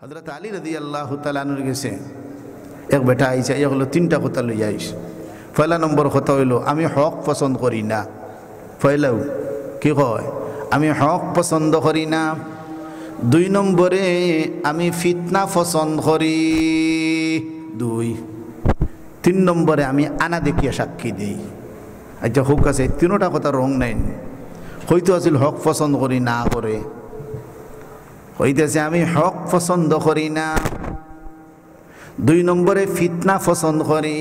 হযরত আলী রাদিয়াল্লাহু তাআলা আনহু গেছে এক বেটা আইছে এই হলো তিনটা কথা লইয়া আইস। পয়লা নম্বর কথা হইল আমি হক পছন্দ করি না। পয়লাও কি কয় আমি হক পছন্দ করি না। দুই নম্বরে আমি ফিতনা পছন্দ করি। দুই তিন নম্বরে আমি আনা দেখিয়া সাক্ষী দিই। আচ্ছা হোক আছে তিনোটা কথা রং নাই। হয়তো আছিল হক পছন্দ করি না করে হইতেছে আমি হক পছন্দ করি না। দুই নম্বরে ফিতনা পছন্দ করি।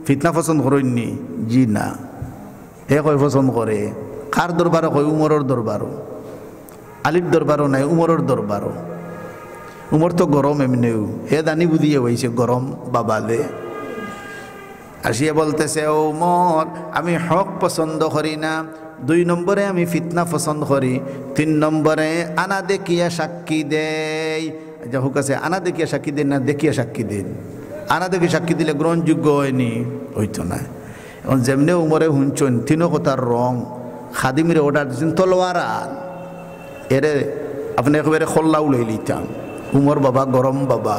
ফিতনা পছন্দ করেননি? জি না। হে কয় পছন্দ করে কার দরবারও কয় উমরের দরবারও। আলীর দরবারও নাই উমরের দরবারও। উমর তো গরম এমনিও হে দানি বুঝিয়ে হয়েছে গরম বাবা দে আসিয়া বলতেছে ও উমর আমি হক পছন্দ করি না। দুই নম্বরে আমি ফিতনা পছন্দ করি। তিন নম্বরে আনা দেখিয়া সাক্ষী দেই। যা হোক আছে আনা দেখিয়া সাক্ষী দিন না দেখিয়া সাক্ষী দিন। আনা দেখি সাক্ষী দিলে গ্রহণযোগ্য হয়নি হইতো না। এখন যেমনি উমরে শুনছেন তিনও কথার রং খাদিমিরে অর্ডার দিচ্ছেন তলোয়ার আন এরে আপনি একেবারে খোল্লা উলাই লিতাম। উমর বাবা গরম বাবা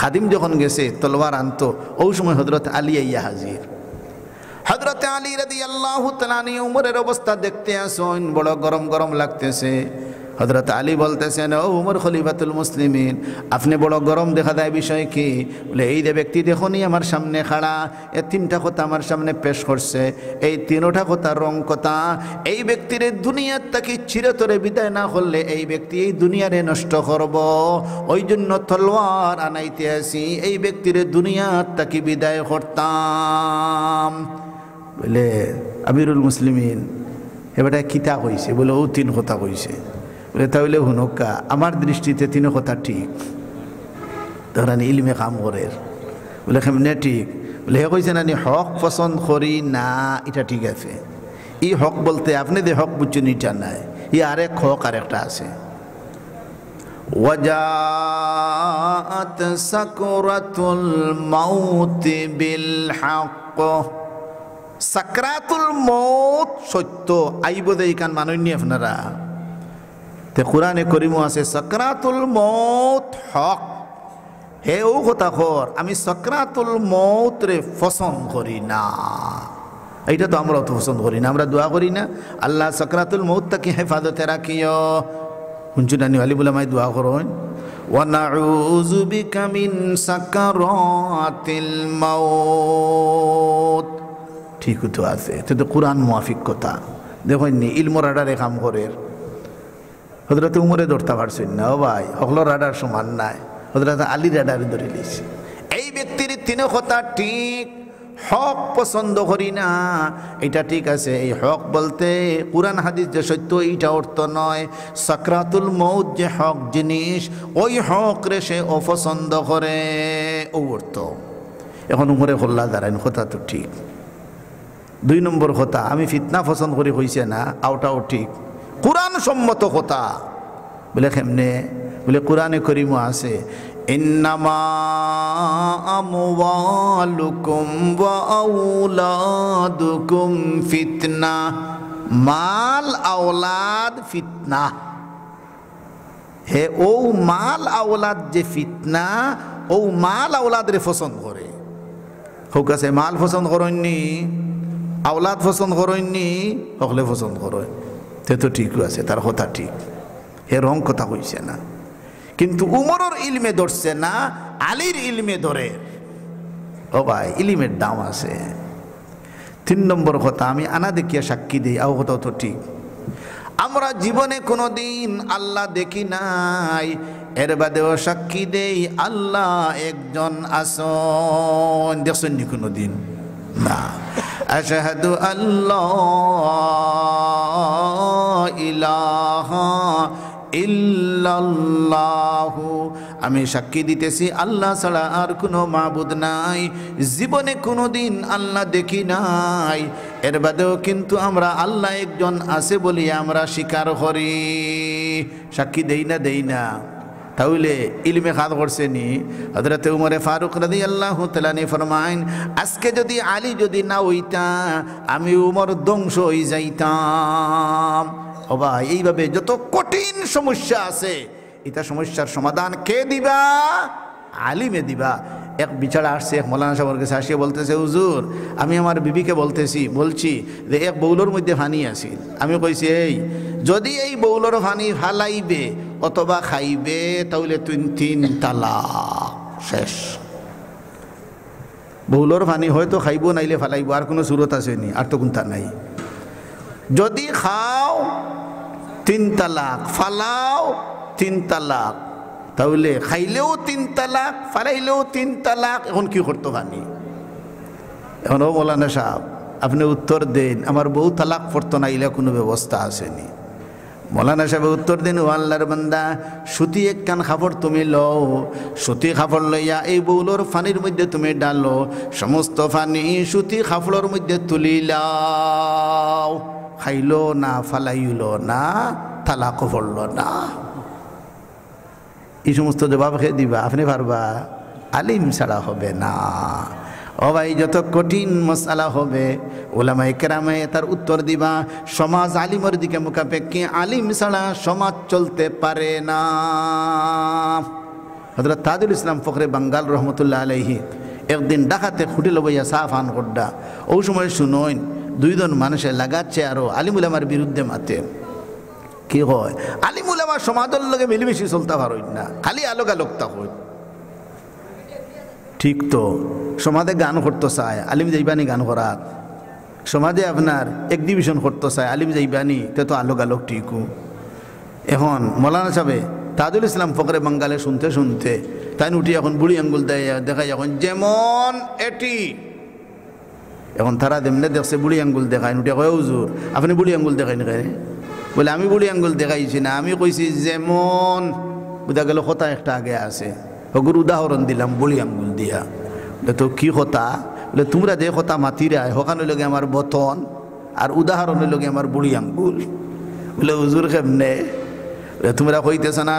খাদিম যখন গেছে তলোয়ার আনতো ওই সময় হযরত আলী আইয়া হাজির। হযরত আলী রাদিয়াল্লাহু তাআলা উমরের অবস্থা দেখতে আসেন বড় গরম গরম লাগতেছে। হযরত আলী বলতেছেন ও উমর খলিফাতুল মুসলিমিন আপনি বড় গরম দেখা দেয় বিষয় কি? বলে এই যে ব্যক্তি দেখুনি আমার সামনে খাড়া এ তিনটা কথা আমার সামনে পেশ করছে। এই তিনোটা কথা রং কথা। এই ব্যক্তির দুনিয়ার তাকে চিরতরে বিদায় না করলে এই ব্যক্তি এই দুনিয়ারে নষ্ট করব। ওই জন্য তলোয়ার আনাইতে আসি এই ব্যক্তির দুনিয়ার তাকে বিদায় করতাম। বলে আমিরুল মুসলিমিন এবারে কিতা কইছে? বলে ও তিন কথা কইছে। বলে তাহলে হুনকা আমার দৃষ্টিতে তিন কথা ঠিক। তখন ইলমে কাম করে বলে কেমনে ঠিক? বলে হে কইছে না হক পছন্দ করি না এটা ঠিক আছে। ই হক বলতে আপনি যে হক বুঝছেন এটা নাই ই আরেক হক আরেকটা আছে। ওয়াজাআত সাকরাতুল মাউত বিল হক। সাকরাতুল মউত সত্য আইব দে কান মাননি আপনারা তে কোরআনে করিমও আছে সাকরাতুল মউত হক। হে ও কথা কর আমি সাকরাতুল মউত রে পছন্দ করি না। এইটা তো আমরা তো পছন্দ করি না। আমরা দোয়া করি না আল্লাহ সাকরাতুল মউত তাকে হেফাজতে রাখিও। শুনছু নানি আলী বলে আমায় দোয়া করুন ওয়া নাউযু বিকা মিন সাকারাতিল মাউত। ঠিক তো আছে এটা তো কোরআন মুআফিক কথা। দেখুন নি ইলম রাডারে কাম করে। হযরত উমরে ধরতে পারছেন না ও ভাই হকল রাডার সমান নাই। হযরত আলী রাডারে ধরে লিছে। এই ব্যক্তির তিন কথা ঠিক। হক পছন্দ করি না এটা ঠিক আছে। এই হক বলতে কুরআন হাদিস যে সত্য এইটা অর্থ নয়। সাকরাতুল মউত যে হক জিনিস ওই হক রে সে অপছন্দ করে ও অর্থ। এখন উমরে খোল্লা দাঁড়ান কথা তো ঠিক। দুই নম্বর কথা আমি ফিতনা পছন্দ করি হইছে না আওটাও ঠিক কুরআন সম্মত কথা। বলে কেমনে? বলে কোরআনে করিমও আছে ইন্নামা আমওয়ালুকুম ওয়া আওলাদুকুম ফিতনা। মাল আওলাদ ফিতনা। হে ও মাল আওলাদ যে ফিতনা ও মাল আওলাদ রে পছন্দ করে। হোক আছে মাল পছন্দ করেননি আওলাদ পছন্দ করেননি হকলে পছন্দ করেন তে তো ঠিক আছে তার কথা ঠিক। হে রং কথা কইছে না কিন্তু উমরের ইলমে ধরছে না আলীর ইলমে ধরে। ও ভাই ইলমের দাম আছে। তিন নম্বর কথা আমি আনা দেখিয়া সাক্ষী দিই আও কথা তো ঠিক। আমরা জীবনে কোনো দিন আল্লাহ দেখি নাই এর বাদেও সাক্ষী দেই আল্লাহ একজন আসন। দেখছেন নি কোনো দিন? না। আশহাদু আল্লা ইলাহা ইল্লাল্লাহু। আমি সাক্ষী দিতেছি আল্লাহ ছাড়া আর কোনো মাবুদ নাই। জীবনে কোনো দিন আল্লাহ দেখি নাই এর বাদেও কিন্তু আমরা আল্লাহ একজন আছে বলি আমরা স্বীকার করি। সাক্ষী দেই না দেই না তাহলে ইলমে খাদ করছে নি। হযরত উমরে ফারুক রাদিয়াল্লাহু তাআলা ফরমাইন আজকে যদি আলী যদি না হইতা আমি উমর ধ্বংস হয়ে যাইতাম। ও ভাই এইভাবে যত কঠিন সমস্যা আছে এটা সমস্যার সমাধান কে দিবা? আলিমে দিবা। এক বিচারা আসছে, এক মৌলানা সাহেবের কাছে আসিয়া বলতেছে, হুজুর আমি আমার বিবিকে বলছি যে এক বউলোর মধ্যে ফানি আছে। আমি কইছি এই যদি এই বউলোর ফানি ফালাইবে অথবা খাইবে তাহলে 3 তালাক শেষ। বউলোর ফানি হয়তো খাইব নাইলে ফালাইব, আর কোনো সুরত আসেনি, আর তো কোনটা নাই। যদি খাও 3 তালাক, ফালাও 3 তালাক, তাহলে খাইলেও 3 তালাক, ফালাইলেও 3 তালাক। এখন কি করতে পারি? এখন ও মৌলানা সাহেব আপনি উত্তর দেন, আমার বউ তালাক পড়তো না, এলে কোনো ব্যবস্থা আসেনি। মৌলানা সাহেব উত্তর দিন, ও আল্লাহর বান্দা, সুতি একখান কাপড় তুমি লও, সুতি কাপড় লইয়া এই বউলোর ফানির মধ্যে তুমি ডালো, সমস্ত ফানি সুতি কাপড়ের মধ্যে তুলিলাও, খাইলো না, ফালাইলো না, তালাকও পড়লো না। এই সমস্ত জবাব খেয়ে দিবা, আপনি পারবা? আলিম ছাড়া হবে না। ও ভাই, যত কঠিন মশালা হবে ওলামায়ে কেরামে তার উত্তর দিবা। সমাজ আলিমের দিকে মুখাপেক্ষি, আলিম ছাড়া সমাজ চলতে পারে না। হযরত তাজুল ইসলাম ফখরে বাঙ্গাল রহমতুল্লাহ আলাইহি একদিন ডাকাতে খুঁটি লবইয়া চা ফান করডা। ওই সময় শুনোইন 2 জন মানুষে লাগাচ্ছে আরো আলিম উলামার বিরুদ্ধে মাতে। কি হয়? আলিম উলামা সমাজের লগে মিলেমিশে চলতে পারইন না, খালি আলোক আলোকতা হই। ঠিক তো সমাজে গান করতে চায়, আলিম যাইবানি গান করার। সমাজে আপনার এক্সিবিশন করতে চায়, আলিম যাইবানি, তে তো আলোক আলোক ঠিকও। এখন মৌলানা সাহেব তাজুল ইসলাম ফখরে বাঙ্গালে শুনতে শুনতে তাই উঠি এখন বুড়ি আঙ্গুল দেখাই, এখন যেমন এটি এখন তারা যেমনে দেখছে বুড়ি আঙ্গুল দেখায়, উঠে কয় হুজুর আপনি বুড়ি আঙ্গুল দেখাই না? বলে আমি বুড়ি আঙ্গুল দেখাইছি না, আমি কইছি যেমন। বুঝা গেল কথা একটা আগে আছে, ওগুর উদাহরণ দিলাম বুড়ি আঙ্গুল দিয়া। তো কি কথা? বলে তোমরা যে কথা মাতিরায় হকান লগে আমার বতন, আর উদাহরণ লগে আমার বুড়ি আঙ্গুল। বলে হুজুর কেমনে? তোমরা কইতেছ না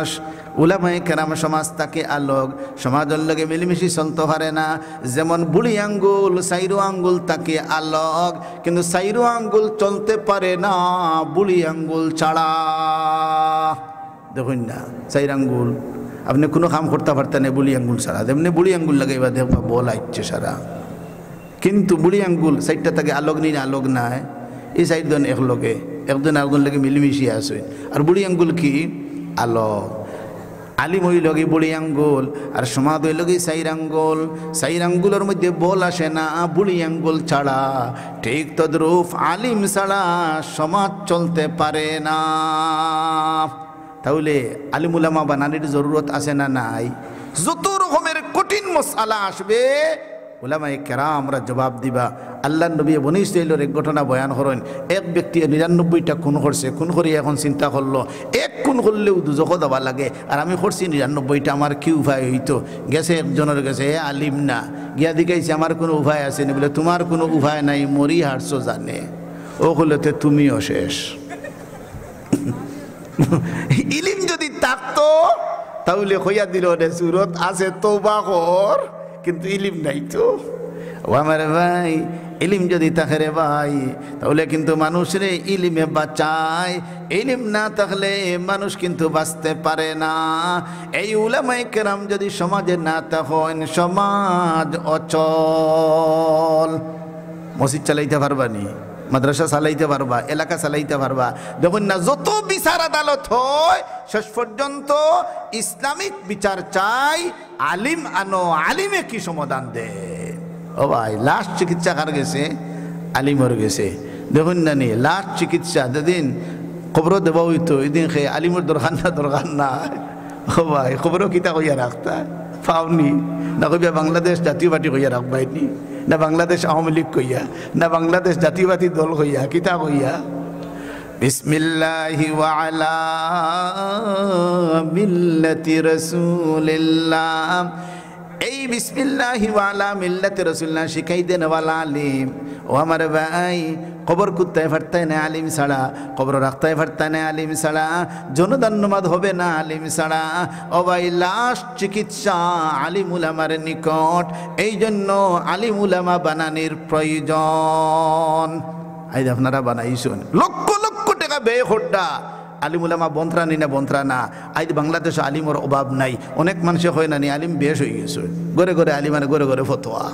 উলামায়ে কেরাম সমাজ তাকে আলোক, সমাজের লগে মিলেমিশে চলতে পারে না। যেমন বুড়ি আঙ্গুল 4 আঙ্গুল তাকে আলোক, কিন্তু 4 আঙ্গুল চলতে পারে না বুড়ি আঙ্গুল ছাড়া। দেখুন না 4 আঙ্গুল আপনি কোনো কাম করতে পারতেন না বুড়ি আঙ্গুল ছাড়া। যেমনি বুড়ি আঙ্গুল লাগাইবা দেখবা বল আইচ্ছে সারা, কিন্তু বুড়ি আঙ্গুল 4টা তাকে আলোক নেই, আলোক নাই। এই 4 জন একলগে, একজন আরেকজন লগে মিলেমিশে আসে। আর বুড়ি আঙ্গুল কি? আলোক। আলিম হইল লগে বুড়ি আঙ্গুল, আর সমাজ হইল লগে 4 আঙ্গুল। 4 আঙ্গুলের মধ্যে বল আসে না বুড়ি আঙ্গুল ছাড়া। ঠিক তদ্রূপ আলিম ছাড়া সমাজ চলতে পারে না। তাহলে আলিম উলামা বানানির জরুরত আছে না নাই? যত রকমের কঠিন মশালা আসবে উলামায়ে কেরামরা জবাব দিবা। আল্লাহ নবী বনী ইসরাইলের এক ঘটনা বয়ান করেন। এক ব্যক্তি 99টা খুন করছে, খুন করি এখন চিন্তা করলো 1 খুন করলেও দুজখ দেওয়া লাগে, আর আমি করছি 99টা, আমার কি উপায় হইতো? গেছে একজনের কাছে, আলিম না, গিয়া দিকাইছে আমার কোনো উপায় আছে না? বলে তোমার কোনো উপায় নাই, মরি হারছো জানে। ও হলেতে তুমিও শেষ। ইলিম যদি থাকতো তাহলে হইয়া দিল সুরত আছে তওবা কর, কিন্তু ইলিম নাই তো। ও আমার ভাই, ইলিম যদি থাকে রে ভাই, তাহলে কিন্তু মানুষরে ইলিমে বাঁচায়। ইলিম না থাকলে মানুষ কিন্তু বাঁচতে পারে না। এই উলামায়ে কেরাম যদি সমাজে না থাকেন, সমাজ অচল। মসজিদ চালাইতে পারবানি, মাদ্রাসা চালাইতে পারবা, এলাকা চালাইতে পারবা। দেখুন না যত বিচার আদালত হয় শেষ পর্যন্ত ইসলামিক বিচার চাই, আলিম আনো, আলিমে কি সমাধান দে। ও ভাই, লাস্ট চিকিৎসা কার গেছে? আলিমর গেছে। দেখুন না নি লাস্ট চিকিৎসা যেদিন খবর দেওয়া হইতো, এদিন খে আলিমর দরকার না। ও ভাই, খবরও কিতা কইয়া রাখতা পাওনি না? কইবা বাংলাদেশ জাতীয় পার্টি কইয়া রাখবাইনি না, বাংলাদেশ আওয়ামী লীগ কইয়া না, বাংলাদেশ জাতীয়বাদী দল কইয়া কিতা কইয়া? বিসমিল্লাহি ওয়া আলা মিল্লাতি রাসূলিল্লাহ। এই বিসমিল্লাহি ওয়া আলা মিল্লাতি রাসূলিল্লাহ শিখাই দেন ওয়ালা আলিম। ও আমার ভাই, খবর কুত্তায় ফাটতায় না আলিম ছাড়া, খবর রাখতায় ফাটতায় না আলিম ছাড়া, জনদান্নবাদ হবে না আলিম ছাড়া। ও ভাই, লাস্ট চিকিৎসা আলিম উলামার নিকট। এই জন্য আলিম উলামা বানানির প্রয়োজন। আজ আপনারা বানাইছেন লক্ষ লক্ষ টাকা ব্যয় করডা, আলিমুলামা বন্ত্রা নি না বন্ত্রা না, আজ বাংলাদেশে আলিমর অভাব নাই। অনেক মানুষে হয় না নি আলিম বেশ হয়ে গেছে, ঘরে ঘরে আলিম মানে ঘরে ঘরে ফতোয়া,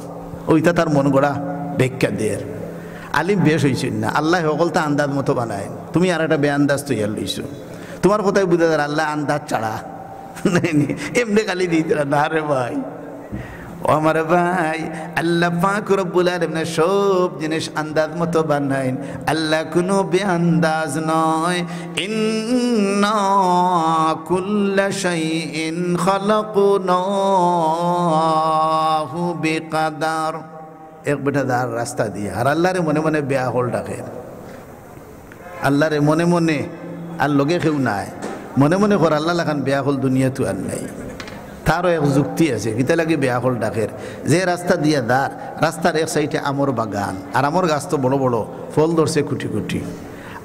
ওইটা তার মন গড়া ব্যাখ্যা দিয়ে আলিম বেশ হয়েছেন না। আল্লাহ সকলটা আন্দাজ মতো বানায়, তুমি আর একটা বেআন্দাজ তৈরি লইছো। তোমার কোথায় বুঝা যায় আল্লাহ আন্দাজ ছাড়া এমনি খালি দিতে না রে ভাই। ও আমার ভাই, আল্লাহ পাক রব্বুল আলামিন সব জিনিস আন্দাজ মতো বানাইন। আল্লাহ কোনো বেআন্দাজ নয়। ইন্না কুল্লা শাইইন খালাকনাহু বিকাদার। এক বেটা দার রাস্তা দিয়ে আর আল্লাহরে মনে মনে বেয়া হল ডাকে, আল্লাহরে মনে মনে আর লগে কেউ নাই, মনে মনে কর আল্লাহ লাখান বেয়া হল দুনিয়া তো আর নাই। তারও এক যুক্তি আছে, কিতা লাগে বেয়া হল ডাকের, যে রাস্তা দিয়ে দাঁড়, রাস্তার এক সাইডে আমর বাগান, আর আমর গাছ তো বড় বড় ফল ধরছে কুটি কুটি,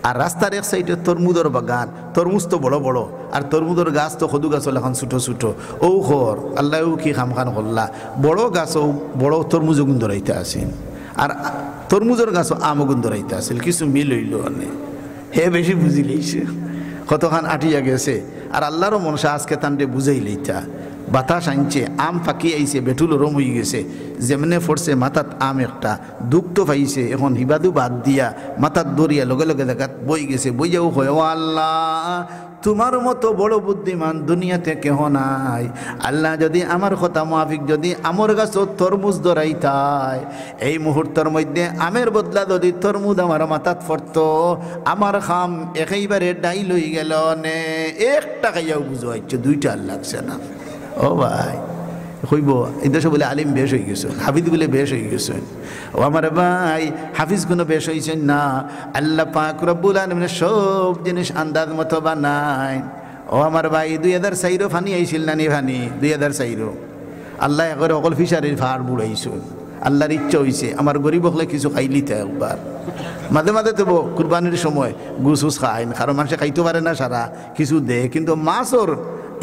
আর রাস্তার এক সাইডে তরমুদর বাগান, তরমুজ তো বড় বড়, আর তরমুদর গাছ তো সদু গাছ এখন ছোটো ছোটো। ও ঘর আল্লাহ কি খাম খান করলা, বড় গাছও বড় তরমুজ গুণ ধরাইতে আসেন, আর তরমুজের গাছও আম গুণ ধরাইতে আসেন, কিছু মিল হইল অনেক। হে বেশি বুঝি লইছে, কতখান আটিয়া গেছে। আর আল্লাহরও মনসা আজকে তান্ডে বুঝাই লইতা, বাতাস আনছে, আম ফাঁকি আইছে, বেঠুল রম হয়ে গেছে, যেমনে ফরছে মাথাত আম একটা, দুঃখ তো পাইছে, এখন হিবাদু বাদ দিয়া মাথাত দরিয়া লগে লগে দেখাত বই গেছে। বইয়াও হয় ও আল্লাহ, তোমার মতো বড় বুদ্ধিমান দুনিয়াতে কেহ নাই। আল্লাহ যদি আমার কথা মাফিক যদি আমর গাছ তরমুজ ধরাইতাই, এই মুহূর্তের মধ্যে আমের বদলা যদি তরমুজ আমার মাথাত ফরত, আমার খাম একেবারে ডাই লই গেল নে, একটা খাইয়াও বুঝো হচ্ছে, দুইটা আর লাগছে না। ও ভাই হইব এই দেশে বলে আলিম বেশ হয়ে গেছেন, হাফিজ বলে বেশ হয়ে গেছেন। ও আমার ভাই, হাফিজ কোনো বেশ হয়েছেন না। আল্লাহ পাক রব্বুল আলামিন সব জিনিস আন্দাজ মতো বানায়। ও আমার ভাই, 2004 ফানি আইছিল না নি ফানি, 2004 আল্লাহ একবার অকল ফিশারির ভাড় বুড়াইছেন। আল্লাহর ইচ্ছা হয়েছে আমার গরিব হলে কিছু খাইলিতে একবার, মাঝে মাঝে তো কুরবানির সময় গুসুস খায়, কারণ মানুষে খাইতে পারে না সারা কিছু দে, কিন্তু মাছর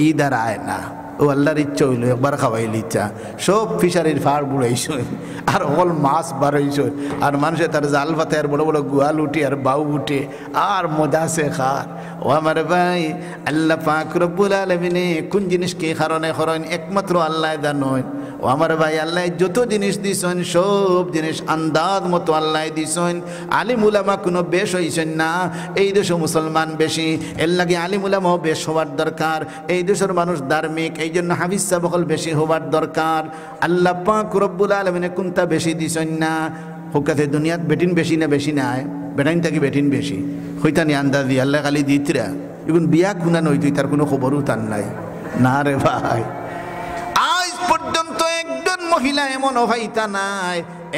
ঈদ আর আয় না। ও আল্লাহর ইচ্ছা হইল একবার খাওয়াইল ইচ্ছা, সব ফিশারির ফাড় বুড়াইছ, আর অল মাছ বাড়াইছ, আর মানুষে তার জাল পাতে আর বড় বড় গোয়াল উঠে আর বাউ উঠে আর মজা সে খার। ও আমার ভাই, আল্লাহ পাক রব্বুল আলামিনে কোন জিনিসকে কারণে করেন একমাত্র আল্লাহ জানেন। ও আমার ভাই, আল্লাহ যত জিনিস দিছেন সব জিনিস আন্দাজ মতো আল্লাহ দিছেন। আলিম উলামা কোনো বেশ হইছেন না, এই দেশে মুসলমান বেশি, এর লাগে আলিম উলামাও বেশ হওয়ার দরকার। এই দেশের মানুষ ধার্মিক, এই জন্য হাফিজ সাহেব বেশি হওয়ার দরকার। আল্লাহ পাক রব্বুল আলামিনে কোনটা বেশি দিছেন না, হুকাতে দুনিয়াত বেটিন বেশি না বেশি নাই, বেটাইন থাকি বেটিন বেশি হইতানি আন্দাজি আল্লাহ খালি দিতরা, এখন বিয়া খুনা নই তুই তার কোনো খবরও তার নাই না রে ভাই। আজ পর্যন্ত একজন মহিলা এমন হইতা নাই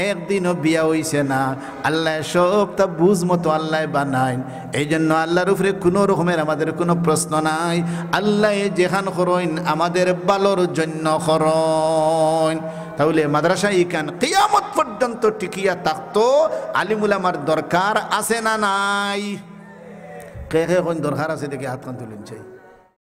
একদিনও বিয়া হইছে না। আল্লাহ সব তা বুঝ মতো আল্লাহ বানায়, এই জন্য আল্লাহর উপরে কোনো রকমের আমাদের কোনো প্রশ্ন নাই। আল্লাহ যেখান করইন আমাদের ভালোর জন্য করইন। তাহলে মাদ্রাসা ইকান কিয়ামত পর্যন্ত টিকিয়া থাকতো, আলিম উলামার দরকার আছে না নাই? কে কে কোন দরকার আছে দেখে হাত কান তুলেন চাই।